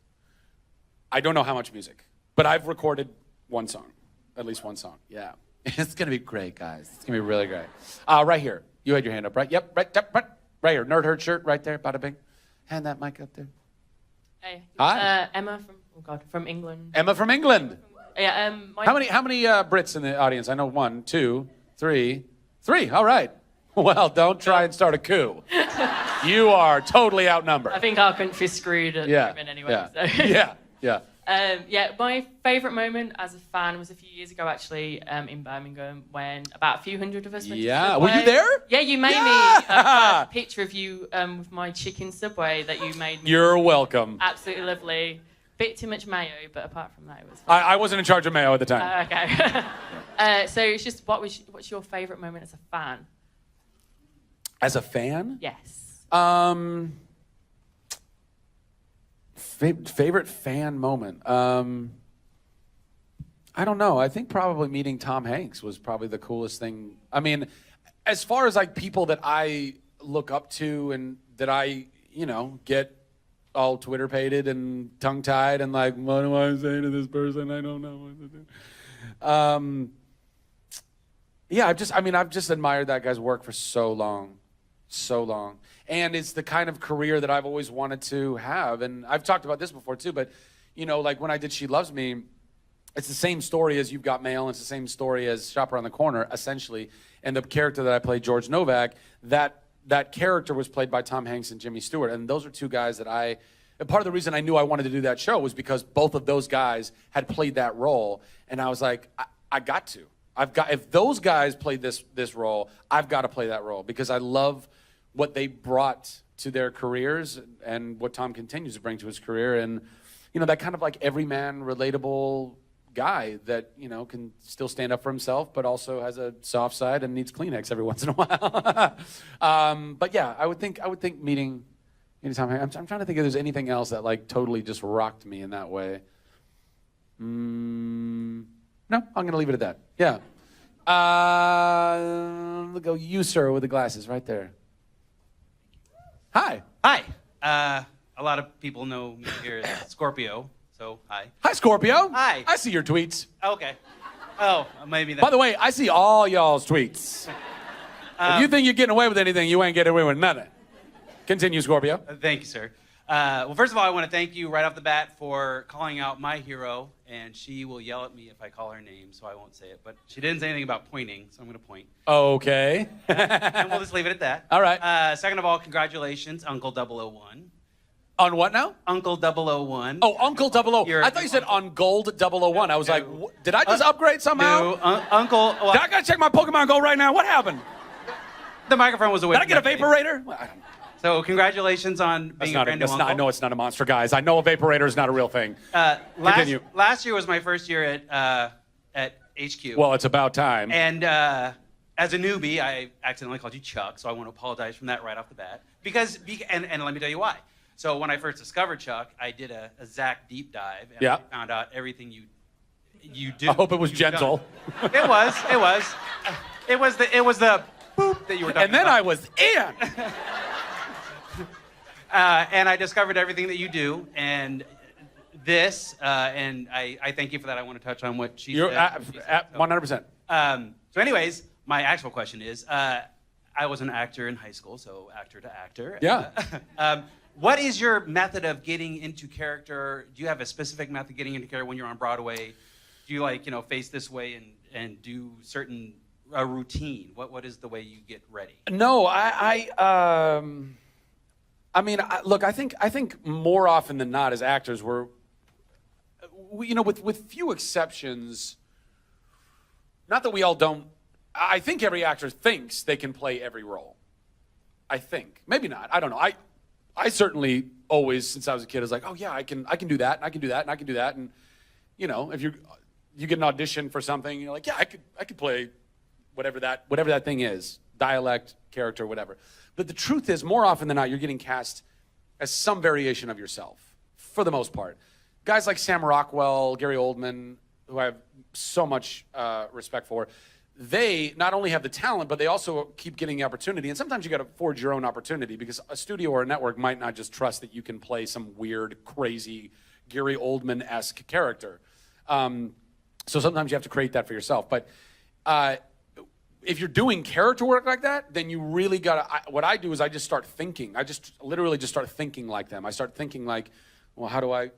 I don't know how much music, but I've recorded one song. At least one song, yeah. It's going to be great, guys. It's going to be really great. Right here. You had your hand up, right? Yep, right here. Nerd Herd shirt right there, bada bing. Hand that mic up there. Hey. Hi. Emma from England. Emma from England. Yeah. How many Brits in the audience? I know 1, 2, 3. 3. All right. Well, don't try and start a coup. You are totally outnumbered. I think our country's screwed at the moment anyway. Yeah. So. Yeah. My favourite moment as a fan was a few years ago, actually, in Birmingham, when about a few hundred of us went to Subway. Were you there? Yeah, you made me a picture of you with my chicken Subway that you made me. You're welcome. Absolutely lovely. Bit too much mayo, but apart from that, it was fun. I wasn't in charge of mayo at the time. Okay. So it's just, what's your favourite moment as a fan? As a fan? Yes. Favorite fan moment? I don't know. I think probably meeting Tom Hanks was probably the coolest thing. I mean, as far as like people that I look up to and that I, get all Twitter-pated and tongue-tied and like, what do I say to this person? I don't know what to do. Yeah, I've just admired that guy's work for so long. And it's the kind of career that I've always wanted to have. And I've talked about this before too, but like when I did She Loves Me, it's the same story as You've Got Mail, and it's the same story as Shop Around the Corner, essentially. And the character that I played, George Novak, that character was played by Tom Hanks and Jimmy Stewart. And those are two guys that and part of the reason I knew I wanted to do that show was because both of those guys had played that role. And I was like, I got to. If those guys played this role, I've got to play that role because I love what they brought to their careers and what Tom continues to bring to his career. And, that kind of like everyman relatable guy that, can still stand up for himself, but also has a soft side and needs Kleenex every once in a while. But yeah, I would think meeting Tom Hanks. I'm trying to think if there's anything else that like totally just rocked me in that way. No, I'm going to leave it at that. Yeah. Look, go you, sir, with the glasses right there. Hi. Hi. A lot of people know me here as Scorpio, so hi. Hi, Scorpio. Hi. I see your tweets. Okay. Oh, maybe that. By the way, I see all y'all's tweets. If you think you're getting away with anything, you ain't getting away with nothing. Continue, Scorpio. Thank you, sir. Well, first of all, I want to thank you right off the bat for calling out my hero, and she will yell at me if I call her name, so I won't say it. But she didn't say anything about pointing, so I'm going to point. Okay. And we'll just leave it at that. All right. Second of all, congratulations, Uncle 001. On what now? Uncle 001. Oh, Uncle 00. I thought you said on Gold 001. I was like, did I just upgrade somehow? No, Uncle. Well, did I got to check my Pokemon Go right now? What happened? The microphone was away. Did I get a Vaporator? Well, I don't know. So congratulations on being a brand new uncle. I know it's not a monster, guys. I know a Vaporator is not a real thing. Continue. Last year was my first year at HQ. Well, it's about time. And as a newbie, I accidentally called you Chuck, so I want to apologize from that right off the bat. And let me tell you why. So when I first discovered Chuck, I did a Zach deep dive, and I found out everything you do. I hope it was gentle. It was. It was the boop that you were talking about. And then I was in. And I discovered everything that you do, and I thank you for that. I want to touch on what she said. 100%. So anyways, my actual question is, I was an actor in high school, so actor to actor. Yeah. What is your method of getting into character? Do you have a specific method getting into character when you're on Broadway? Do you face this way and do certain routine? What is the way you get ready? No, look, I think more often than not as actors, with few exceptions, not that we all don't, I think every actor thinks they can play every role. I think. Maybe not. I don't know. I certainly always, since I was a kid, was like, oh yeah, I can do that, and I can do that, and I can do that. And, if you get an audition for something, you're like, yeah, I could play whatever that thing is, dialect, character, whatever. But the truth is, more often than not, you're getting cast as some variation of yourself, for the most part. Guys like Sam Rockwell, Gary Oldman, who I have so much respect for, they not only have the talent, but they also keep getting the opportunity. And sometimes you got to forge your own opportunity because a studio or a network might not just trust that you can play some weird, crazy, Gary Oldman-esque character. So sometimes you have to create that for yourself. But if you're doing character work like that, then you really got to, what I do is I just start thinking. I literally just start thinking like them. I start thinking like, well, how do I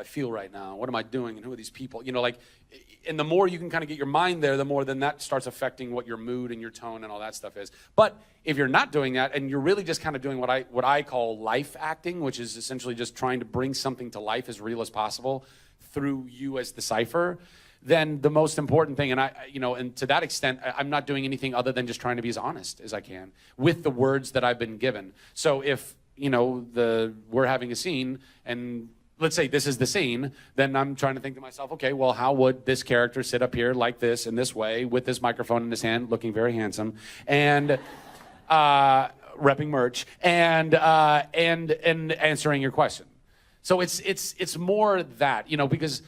feel right now? What am I doing? And who are these people? Like, and the more you can kind of get your mind there, the more then that starts affecting what your mood and your tone and all that stuff is. But if you're not doing that and you're really just kind of doing what I call life acting, which is essentially just trying to bring something to life as real as possible through you as the cipher, then the most important thing, and to that extent, I'm not doing anything other than just trying to be as honest as I can with the words that I've been given. So if, we're having a scene and let's say this is the scene, then I'm trying to think to myself, okay, well, how would this character sit up here like this, in this way, with this microphone in his hand, looking very handsome, and repping merch, and answering your question. So it's more that, because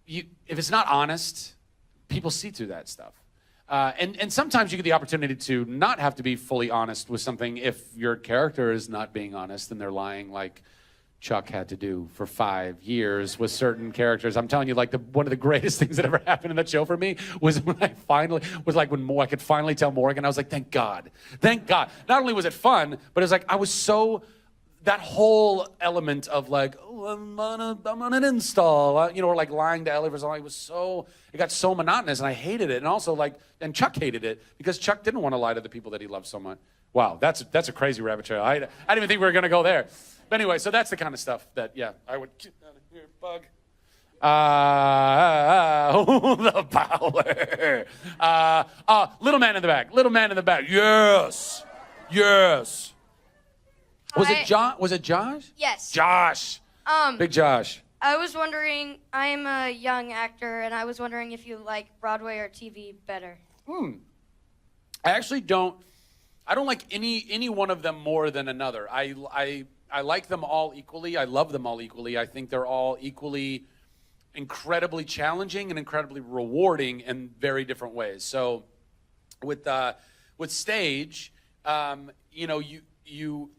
if it's not honest, people see through that stuff. And sometimes you get the opportunity to not have to be fully honest with something if your character is not being honest and they're lying, like Chuck had to do for 5 years with certain characters. I'm telling you, like one of the greatest things that ever happened in that show for me was when I could finally tell Morgan. I was like, thank God. Not only was it fun, but it was like I was so. That whole element of like, oh, I'm on an install, or like lying to Ellie for something, it got so monotonous, and I hated it. And also and Chuck hated it because Chuck didn't want to lie to the people that he loved so much. Wow, that's a crazy rabbit trail. I didn't even think we were gonna go there. But anyway, so that's the kind of stuff that, I would get out of here, bug. The power. Little man in the back. Yes. Was it Josh? Yes. Josh. Big Josh. I was wondering, I'm a young actor, and I was wondering if you like Broadway or TV better. I actually don't like any one of them more than another. I like them all equally. I love them all equally. I think they're all equally incredibly challenging and incredibly rewarding in very different ways. So with stage, the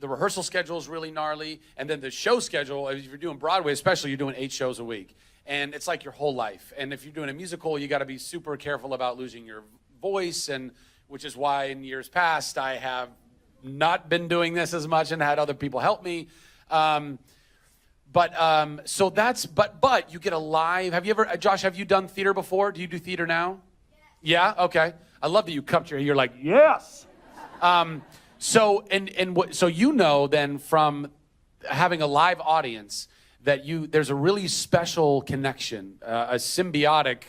rehearsal schedule is really gnarly, and then the show schedule, if you're doing Broadway especially, you're doing 8 shows a week, and it's like your whole life. And if you're doing a musical, you got to be super careful about losing your voice, and which is why in years past I have not been doing this as much and had other people help me. But you get a live. Have you ever, Josh? Have you done theater before? Do you do theater now? Yeah. Okay. I love that you cupped your. You're like yes. So then from having a live audience that there's a really special connection, a symbiotic,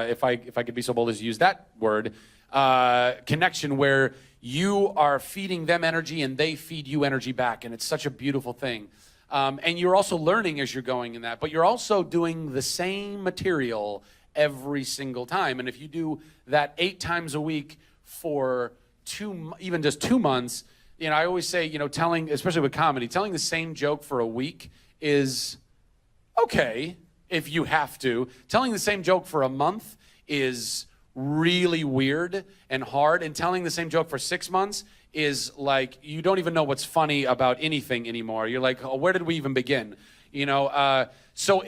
if I could be so bold as to use that word, connection where you are feeding them energy and they feed you energy back, and it's such a beautiful thing. And you're also learning as you're going in that, but you're also doing the same material every single time. And if you do that 8 times a week for even just 2 months, I always say, telling, especially with comedy, telling the same joke for a week is okay if you have to. Telling the same joke for a month is really weird and hard. And telling the same joke for 6 months is like, you don't even know what's funny about anything anymore. You're like, oh, where did we even begin? So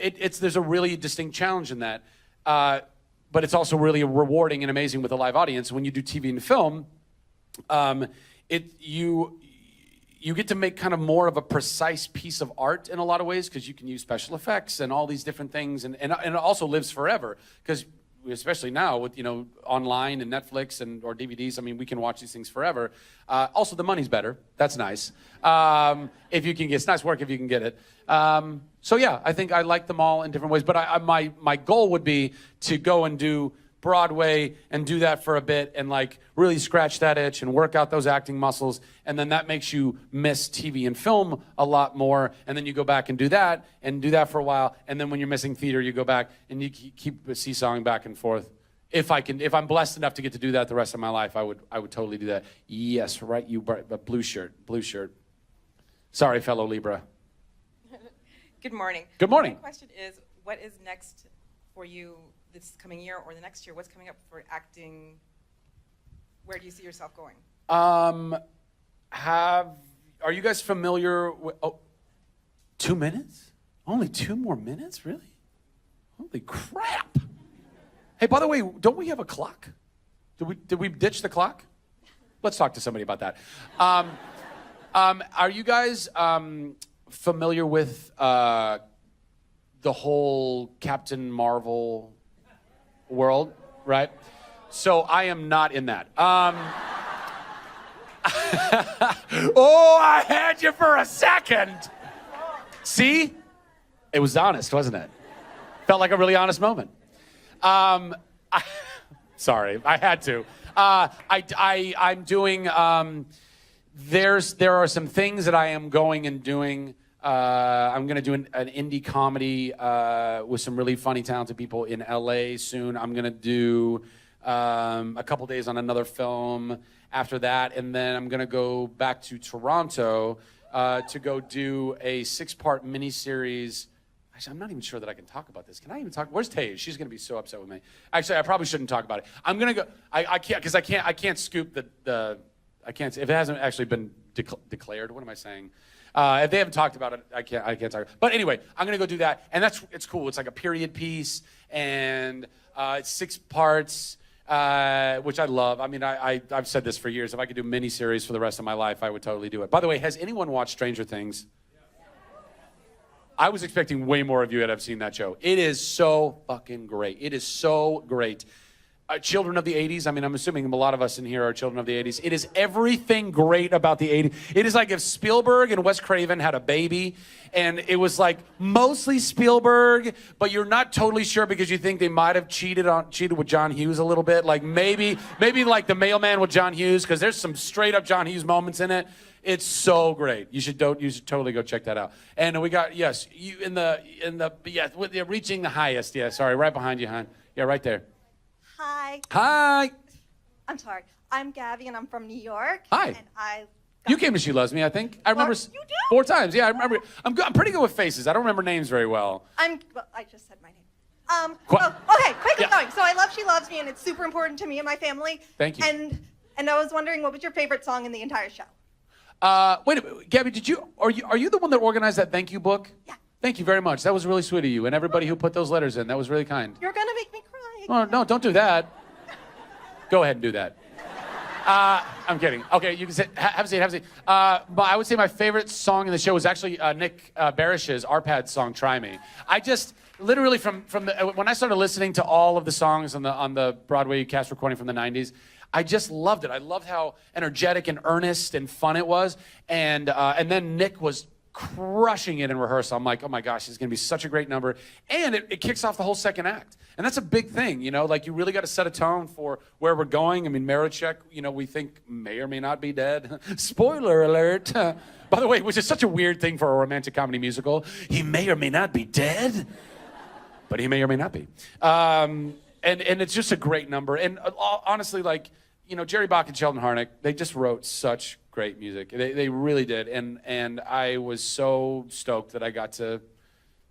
there's a really distinct challenge in that. But it's also really rewarding and amazing with a live audience. When you do TV and film, you get to make kind of more of a precise piece of art in a lot of ways, because you can use special effects and all these different things, and it also lives forever, because especially now with online and Netflix or DVDs, I mean, we can watch these things forever. Also, the money's better. That's nice. If you can get, it's nice work if you can get it. So yeah, I think I like them all in different ways. But my goal would be to go and do Broadway and do that for a bit and like really scratch that itch and work out those acting muscles, and then that makes you miss TV and film a lot more, and then you go back and do that for a while, and then when you're missing theater, you go back and you keep seesawing back and forth. If I'm blessed enough to get to do that the rest of my life, I would totally do that. Yes, right, you blue shirt. Sorry, fellow Libra. Good morning. Good morning. My question is, what is next for you this coming year or the next year? What's coming up for acting? Where do you see yourself going? Are you guys familiar with 2 minutes? Only 2 more minutes? Really? Holy crap. Hey, by the way, don't we have a clock? Did we ditch the clock? Let's talk to somebody about that. Are you guys familiar with the whole Captain Marvel world, right? So I am not in that. Oh, I had you for a second. See? It was honest, wasn't it? Felt like a really honest moment. Sorry, I had to. I'm doing, there are some things that I am going and doing. I'm going to do an indie comedy with some really funny, talented people in LA soon. I'm going to do a couple days on another film after that, and then I'm going to go back to Toronto to go do a 6-part miniseries. Actually, I'm not even sure that I can talk about this. Can I even talk? Where's Tay? She's going to be so upset with me. Actually, I probably shouldn't talk about it. I'm going to go. I can't because I can't scoop the. I can't if it hasn't actually been declared. What am I saying? If they haven't talked about it, I can't talk. But anyway, I'm going to go do that, and it's cool. It's like a period piece, and it's 6 parts. Which I love. I mean, I've said this for years. If I could do miniseries for the rest of my life, I would totally do it. By the way, has anyone watched Stranger Things? I was expecting way more of you to have seen that show. It is so fucking great. It is so great. Children of the 80s, I mean, I'm assuming a lot of us in here are children of the 80s. It is everything great about the 80s. It is like if Spielberg and Wes Craven had a baby, and it was like mostly Spielberg, but you're not totally sure because you think they might have cheated with John Hughes a little bit. Like maybe like The Mailman with John Hughes, because there's some straight up John Hughes moments in it. It's so great. You should totally go check that out. And we got reaching the highest. Yeah, sorry, right behind you, hon. Yeah, right there. Hi. Hi. I'm sorry. I'm Gabby, and I'm from New York. Hi. And you came to She Loves Me, I think. I remember. You did? 4 times. Yeah, I remember. I'm pretty good with faces. I don't remember names very well. I just said my name. Okay, quickly going. So I love She Loves Me, and it's super important to me and my family. Thank you. And I was wondering, what was your favorite song in the entire show? Wait a minute, Gabby. Are you the one that organized that thank you book? Yeah. Thank you very much. That was really sweet of you, and everybody who put those letters in. That was really kind. You're gonna make me cry. Oh, no, don't do that. Go ahead and do that. I'm kidding. Okay, you can say, have a seat. But I would say my favorite song in the show was actually Nick Barish's Arpad's song, Try Me. I just, literally when I started listening to all of the songs on the Broadway cast recording from the 90s, I just loved it. I loved how energetic and earnest and fun it was. And then Nick was crushing it in rehearsal. I'm like, oh my gosh, it's gonna be such a great number. And it kicks off the whole second act. And that's a big thing, like you really got to set a tone for where we're going. I mean, Marichek, we think may or may not be dead. Spoiler alert. By the way, which is such a weird thing for a romantic comedy musical. He may or may not be dead, but he may or may not be. And it's just a great number. And honestly, Jerry Bach and Sheldon Harnick, they just wrote such great music. They really did. And I was so stoked that I got to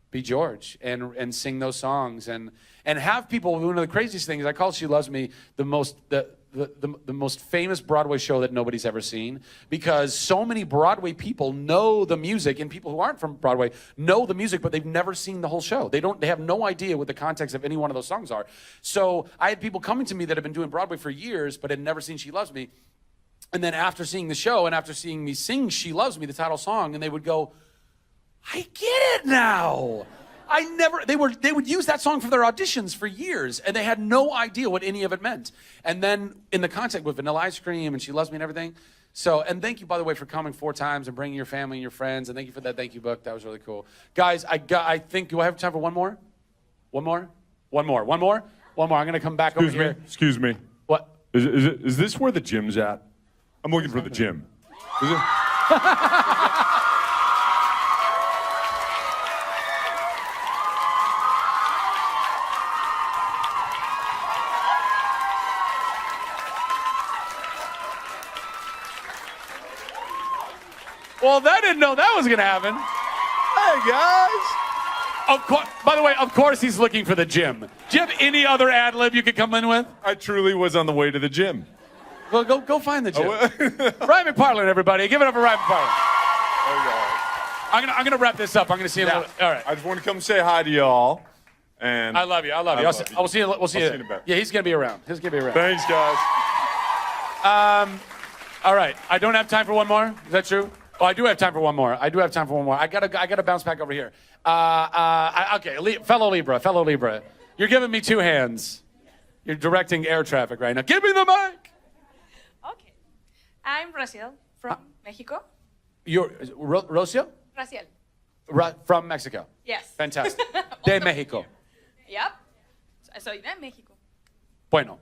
be George and sing those songs and have people. One of the craziest things, I call She Loves Me the most famous Broadway show that nobody's ever seen, because so many Broadway people know the music, and people who aren't from Broadway know the music, but they've never seen the whole show. They have no idea what the context of any one of those songs are. So I had people coming to me that have been doing Broadway for years but had never seen She Loves Me. And then after seeing the show and after seeing me sing She Loves Me, the title song, and they would go, I get it now. They would use that song for their auditions for years, and they had no idea what any of it meant. And then in the context with Vanilla Ice Cream and She Loves Me and everything. So, and thank you, by the way, for coming 4 times and bringing your family and your friends, and thank you for that thank you book. That was really cool. Guys, I think, do I have time for one more? One more. I'm going to come back over here. Excuse me. What? Is this where the gym's at? I'm looking for the gym. Is it? Well, I didn't know that was going to happen. Hey, guys. By the way, of course he's looking for the gym. Do you have any other ad lib you could come in with? I truly was on the way to the gym. Well, go find the gym. Ryan McParland, everybody. Give it up for Ryan McParland. I'm gonna wrap this up. I'm gonna see you. All right. I just want to come say hi to y'all. And I love you. We'll see you. We'll see you. in a bit. Yeah, he's gonna be around. Thanks, guys. All right. I don't have time for one more. Is that true? Oh, I do have time for one more. I gotta bounce back over here. Okay, fellow Libra. You're giving me two hands. You're directing air traffic right now. Give me the mic. Okay. I'm Raciel from Mexico. You're Rocio? Raciel. From Mexico. Yes. Fantastic. De Mexico. Yep. Soy de Mexico. Bueno.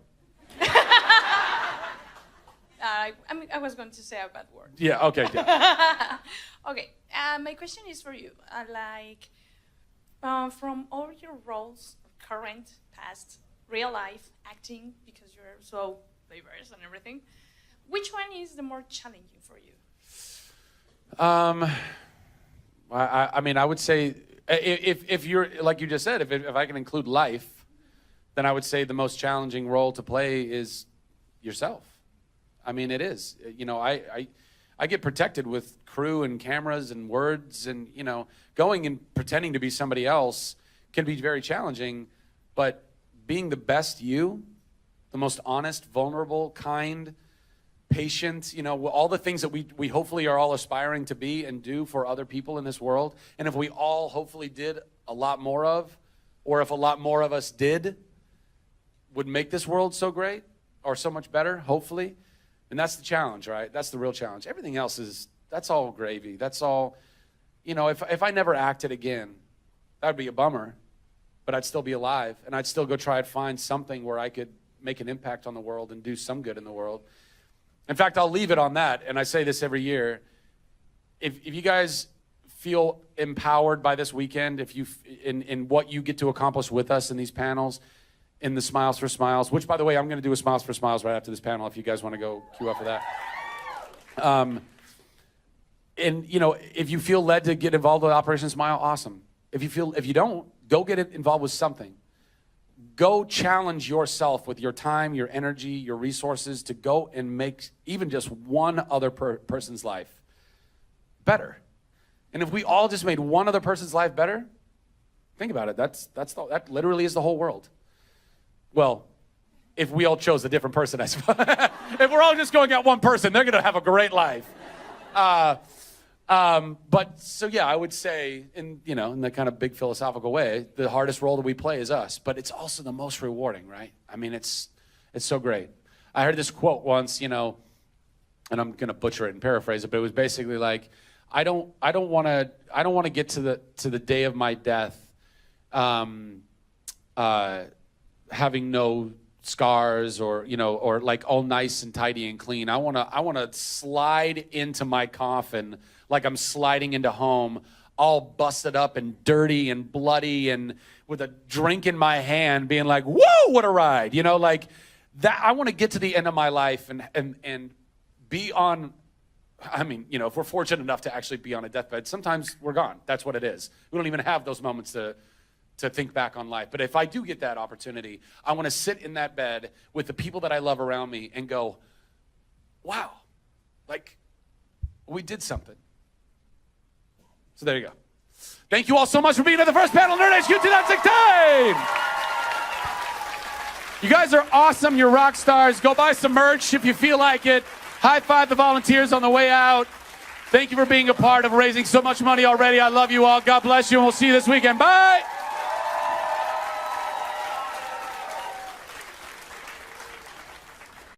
I was going to say a bad word. Yeah, okay. Yeah. Okay, my question is for you. From all your roles, current, past, real life, acting, because you're so diverse and everything, which one is the more challenging for you? I mean, I would say, if you're, like you just said, if I can include life, then I would say the most challenging role to play is yourself. I mean, it is. You know, I get protected with crew and cameras and words, and, you know, going and pretending to be somebody else can be very challenging, but being the best you, the most honest, vulnerable, kind, patient, you know, all the things that we hopefully are all aspiring to be and do for other people in this world, and if we all hopefully did a lot more of, or if a lot more of us did, would make this world so great, or so much better, hopefully. And that's the challenge, right? That's the real challenge. Everything else that's all gravy. That's all, you know, if I never acted again, that would be a bummer, but I'd still be alive, and I'd still go try and find something where I could make an impact on the world and do some good in the world. In fact, I'll leave it on that, and I say this every year. If you guys feel empowered by this weekend, if you in what you get to accomplish with us in these panels, in the Smiles for Smiles, which, by the way, I'm going to do a Smiles for Smiles right after this panel if you guys want to go queue up for that. And, you know, if you feel led to get involved with Operation Smile, awesome. If you don't, go get involved with something. Go challenge yourself with your time, your energy, your resources to go and make even just one other person's life better. And if we all just made one other person's life better, think about it. That literally is the whole world. Well, if we all chose a different person, I suppose. If we're all just going at one person, they're going to have a great life. But so yeah, I would say in the kind of big philosophical way, the hardest role that we play is us, but it's also the most rewarding, right? I mean, it's so great. I heard this quote once, you know, and I'm going to butcher it and paraphrase it, but it was basically like, I don't want to get to the day of my death, having no scars or like all nice and tidy and clean. I want to slide into my coffin like I'm sliding into home, all busted up and dirty and bloody and with a drink in my hand being like, whoa, what a ride. You know, like that. I want to get to the end of my life and be on, I mean, you know, if we're fortunate enough to actually be on a deathbed, sometimes we're gone. That's what it is. We don't even have those moments to think back on life. But if I do get that opportunity, I want to sit in that bed with the people that I love around me and go, wow, like we did something. So there you go. Thank you all so much for being at the first panel, Nerd HQ 2016. You guys are awesome. You're rock stars. Go buy some merch if you feel like it. High five the volunteers on the way out. Thank you for being a part of raising so much money already. I love you all. God bless you, and we'll see you this weekend. Bye.